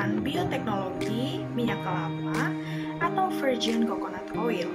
pembuatan bioteknologi minyak kelapa atau virgin coconut oil.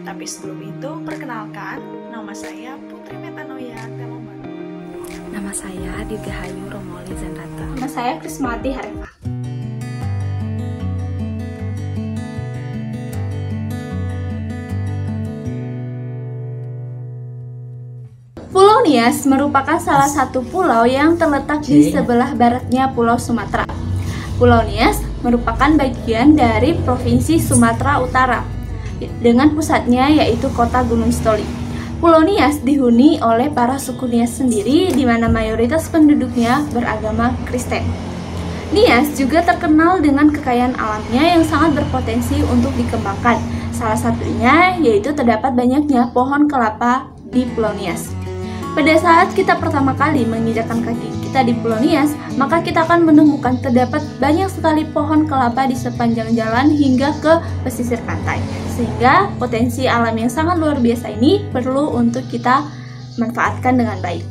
Tapi sebelum itu, perkenalkan, nama saya Putri Metanoia Teloman. Nama saya Dirgahayu Romoli Zenrata. Nama saya Krismawati Harefa. Pulau Nias merupakan salah satu pulau yang terletak di sebelah baratnya Pulau Sumatera. Pulau Nias merupakan bagian dari Provinsi Sumatera Utara, dengan pusatnya yaitu kota Gunung Sitoli. Pulau Nias dihuni oleh para suku Nias sendiri, di mana mayoritas penduduknya beragama Kristen. Nias juga terkenal dengan kekayaan alamnya yang sangat berpotensi untuk dikembangkan. Salah satunya yaitu terdapat banyaknya pohon kelapa di Pulau Nias. Pada saat kita pertama kali menginjakkan kaki kita di Pulau Nias, maka kita akan menemukan terdapat banyak sekali pohon kelapa di sepanjang jalan hingga ke pesisir pantai. Sehingga potensi alam yang sangat luar biasa ini perlu untuk kita manfaatkan dengan baik.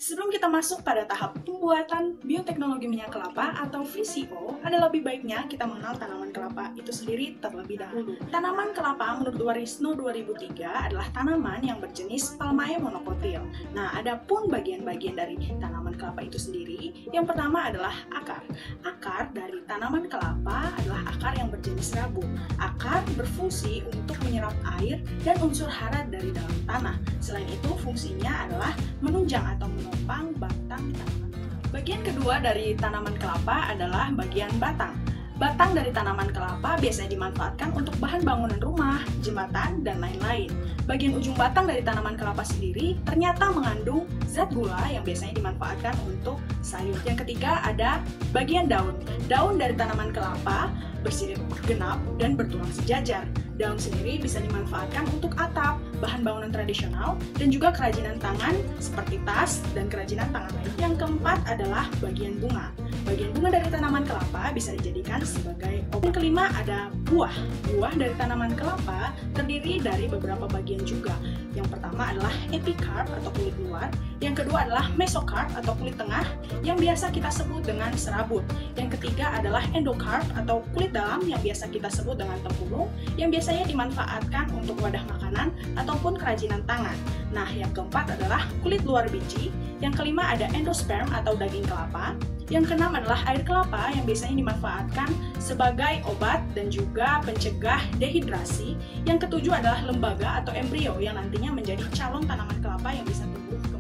Sebelum kita masuk pada tahap pembuatan bioteknologi minyak kelapa atau VCO, ada lebih baiknya kita mengenal tanaman kelapa itu sendiri terlebih dahulu. Tanaman kelapa menurut Warisno 2003 adalah tanaman yang berjenis Palmaea monocotyl. Nah, ada pun bagian-bagian dari tanaman kelapa itu sendiri. Yang pertama adalah akar. Akar dari tanaman kelapa adalah akar yang berjenis rabuk. Akar berfungsi untuk menyerap air dan unsur hara dari dalam tanah. Selain itu, fungsinya adalah menunjang atau menopang batang tanaman. Bagian kedua dari tanaman kelapa adalah bagian batang. Batang dari tanaman kelapa biasanya dimanfaatkan untuk bahan bangunan rumah, jembatan, dan lain-lain. Bagian ujung batang dari tanaman kelapa sendiri ternyata mengandung zat gula yang biasanya dimanfaatkan untuk sayur. Yang ketiga ada bagian daun. Daun dari tanaman kelapa bersirip genap dan bertulang sejajar. Daun sendiri bisa dimanfaatkan untuk atap, bahan bangunan tradisional, dan juga kerajinan tangan seperti tas dan kerajinan tangan lain. Yang keempat adalah bagian bunga. Bagian bunga dari tanaman kelapa bisa dijadikan sebagai obat. Yang kelima ada buah. Buah dari tanaman kelapa terdiri dari beberapa bagian juga. Yang pertama adalah epicarp atau kulit luar. Yang kedua adalah mesocarp atau kulit tengah yang biasa kita sebut dengan serabut. Yang ketiga adalah endocarp atau kulit dalam yang biasa kita sebut dengan tempurung, yang biasanya dimanfaatkan untuk wadah makanan ataupun kerajinan tangan. Nah, yang keempat adalah kulit luar biji. Yang kelima ada endosperm atau daging kelapa. Yang keenam adalah air kelapa yang biasanya dimanfaatkan sebagai obat dan juga pencegah dehidrasi. Yang ketujuh adalah lembaga atau embrio yang nantinya menjadi calon tanaman kelapa yang bisa tumbuh kembali.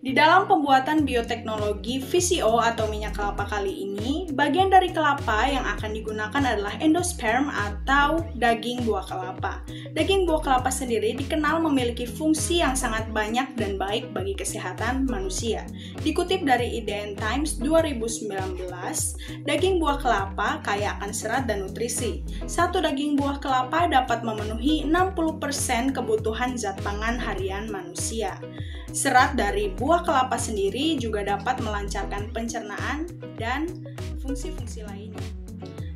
Di dalam pembuatan bioteknologi VCO atau minyak kelapa kali ini, bagian dari kelapa yang akan digunakan adalah endosperm atau daging buah kelapa. Daging buah kelapa sendiri dikenal memiliki fungsi yang sangat banyak dan baik bagi kesehatan manusia. Dikutip dari IDN Times 2019, daging buah kelapa kaya akan serat dan nutrisi. Satu daging buah kelapa dapat memenuhi 60% kebutuhan zat pangan harian manusia. Serat dari buah kelapa sendiri juga dapat melancarkan pencernaan dan fungsi-fungsi lainnya.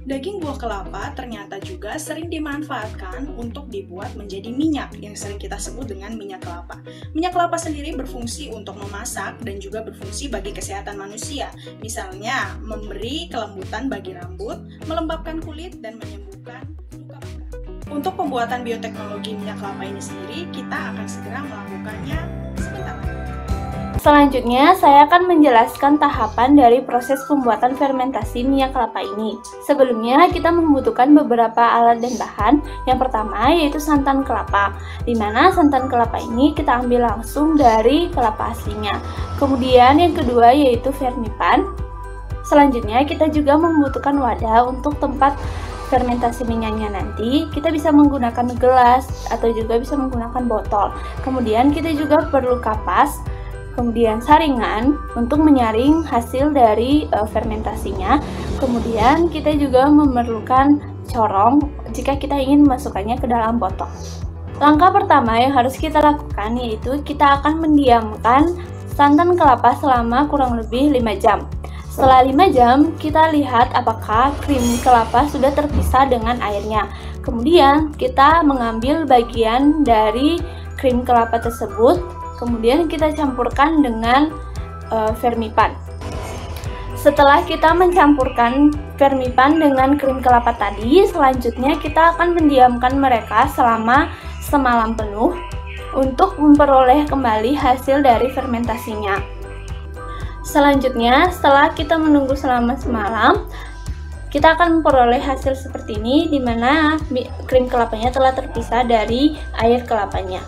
Daging buah kelapa ternyata juga sering dimanfaatkan untuk dibuat menjadi minyak yang sering kita sebut dengan minyak kelapa. Minyak kelapa sendiri berfungsi untuk memasak dan juga berfungsi bagi kesehatan manusia. Misalnya, memberi kelembutan bagi rambut, melembabkan kulit, dan menyembuhkan luka bakar. Untuk pembuatan bioteknologi minyak kelapa ini sendiri, kita akan segera melakukannya sebentar lagi. Selanjutnya, saya akan menjelaskan tahapan dari proses pembuatan fermentasi minyak kelapa ini. Sebelumnya, kita membutuhkan beberapa alat dan bahan. Yang pertama yaitu santan kelapa, di mana santan kelapa ini kita ambil langsung dari kelapa aslinya. Kemudian yang kedua yaitu vermipan. Selanjutnya, kita juga membutuhkan wadah untuk tempat fermentasi minyaknya nanti. Kita bisa menggunakan gelas atau juga bisa menggunakan botol. Kemudian kita juga perlu kapas, kemudian saringan untuk menyaring hasil dari fermentasinya. Kemudian kita juga memerlukan corong jika kita ingin memasukkannya ke dalam botol. Langkah pertama yang harus kita lakukan yaitu kita akan mendiamkan santan kelapa selama kurang lebih 5 jam. Setelah 5 jam, kita lihat apakah krim kelapa sudah terpisah dengan airnya. Kemudian kita mengambil bagian dari krim kelapa tersebut, kemudian kita campurkan dengan vermipan. Setelah kita mencampurkan vermipan dengan krim kelapa tadi, selanjutnya kita akan mendiamkan mereka selama semalam penuh untuk memperoleh kembali hasil dari fermentasinya. Selanjutnya, setelah kita menunggu selama semalam, kita akan memperoleh hasil seperti ini, di mana krim kelapanya telah terpisah dari air kelapanya.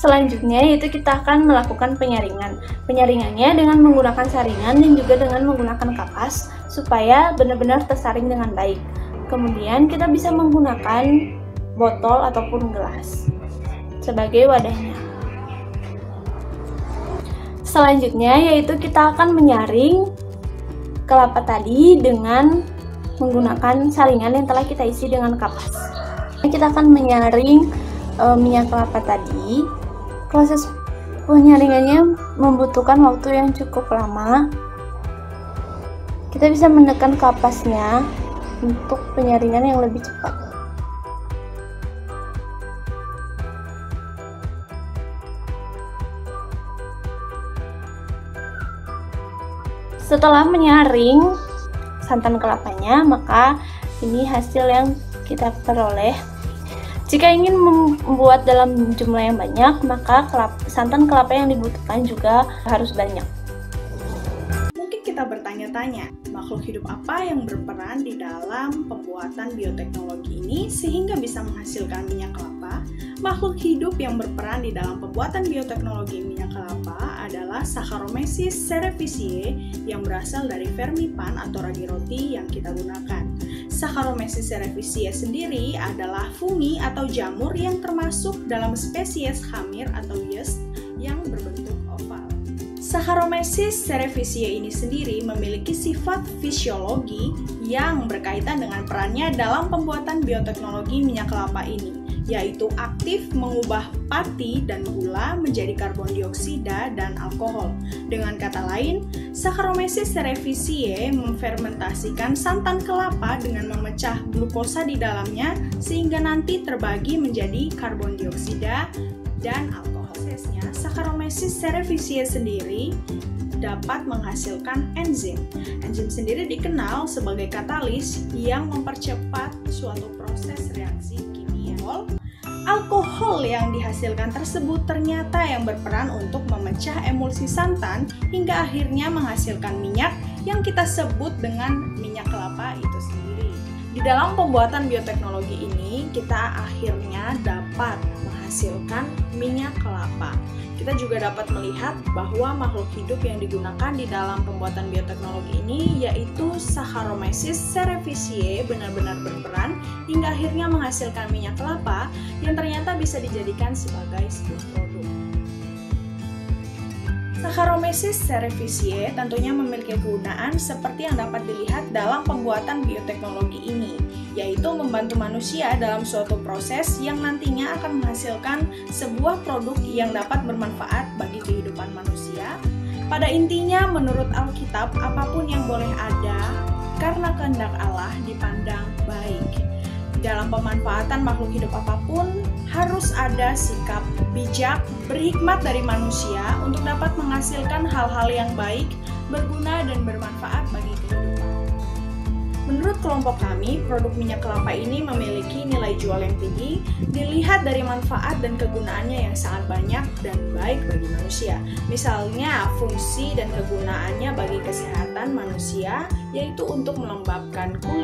Selanjutnya yaitu kita akan melakukan penyaringan. Penyaringannya dengan menggunakan saringan dan juga dengan menggunakan kapas supaya benar-benar tersaring dengan baik. Kemudian kita bisa menggunakan botol ataupun gelas sebagai wadahnya. Selanjutnya yaitu kita akan menyaring kelapa tadi dengan menggunakan saringan yang telah kita isi dengan kapas. Kita akan menyaring minyak kelapa tadi. Proses penyaringannya membutuhkan waktu yang cukup lama. Kita bisa menekan kapasnya untuk penyaringan yang lebih cepat. Setelah menyaring santan kelapanya, maka ini hasil yang kita peroleh. Jika ingin membuat dalam jumlah yang banyak, maka santan kelapa yang dibutuhkan juga harus banyak. Mungkin kita bertanya-tanya, makhluk hidup apa yang berperan di dalam pembuatan bioteknologi ini sehingga bisa menghasilkan minyak kelapa? Makhluk hidup yang berperan di dalam pembuatan bioteknologi minyak kelapa adalah Saccharomyces cerevisiae yang berasal dari vermipan atau ragi roti yang kita gunakan. Saccharomyces cerevisiae sendiri adalah fungi atau jamur yang termasuk dalam spesies hamir atau yeast yang berbentuk oval. Saccharomyces cerevisiae ini sendiri memiliki sifat fisiologi yang berkaitan dengan perannya dalam pembuatan bioteknologi minyak kelapa ini, yaitu aktif mengubah pati dan gula menjadi karbon dioksida dan alkohol. Dengan kata lain, Saccharomyces cerevisiae memfermentasikan santan kelapa dengan memecah glukosa di dalamnya sehingga nanti terbagi menjadi karbon dioksida dan alkohol. Prosesnya, Saccharomyces cerevisiae sendiri dapat menghasilkan enzim. Enzim sendiri dikenal sebagai katalis yang mempercepat suatu proses reaksi kimia. Alkohol yang dihasilkan tersebut ternyata yang berperan untuk memecah emulsi santan hingga akhirnya menghasilkan minyak yang kita sebut dengan minyak kelapa itu sendiri. Di dalam pembuatan bioteknologi ini, kita akhirnya dapat menghasilkan minyak kelapa. Kita juga dapat melihat bahwa makhluk hidup yang digunakan di dalam pembuatan bioteknologi ini yaitu Saccharomyces cerevisiae benar-benar berperan hingga akhirnya menghasilkan minyak kelapa yang ternyata bisa dijadikan sebagai sebuah produk. Saccharomyces cerevisiae tentunya memiliki kegunaan seperti yang dapat dilihat dalam pembuatan bioteknologi ini, yaitu membantu manusia dalam suatu proses yang nantinya akan menghasilkan sebuah produk yang dapat bermanfaat bagi kehidupan manusia. Pada intinya, menurut Alkitab, apapun yang boleh ada karena kehendak Allah dipandang baik. Dalam pemanfaatan makhluk hidup apapun, harus ada sikap bijak, berhikmat dari manusia untuk dapat menghasilkan hal-hal yang baik, berguna, dan bermanfaat bagi kehidupan. Menurut kelompok kami, produk minyak kelapa ini memiliki nilai jual yang tinggi, dilihat dari manfaat dan kegunaannya yang sangat banyak dan baik bagi manusia. Misalnya, fungsi dan kegunaannya bagi kesehatan manusia, yaitu untuk melembabkan kulit,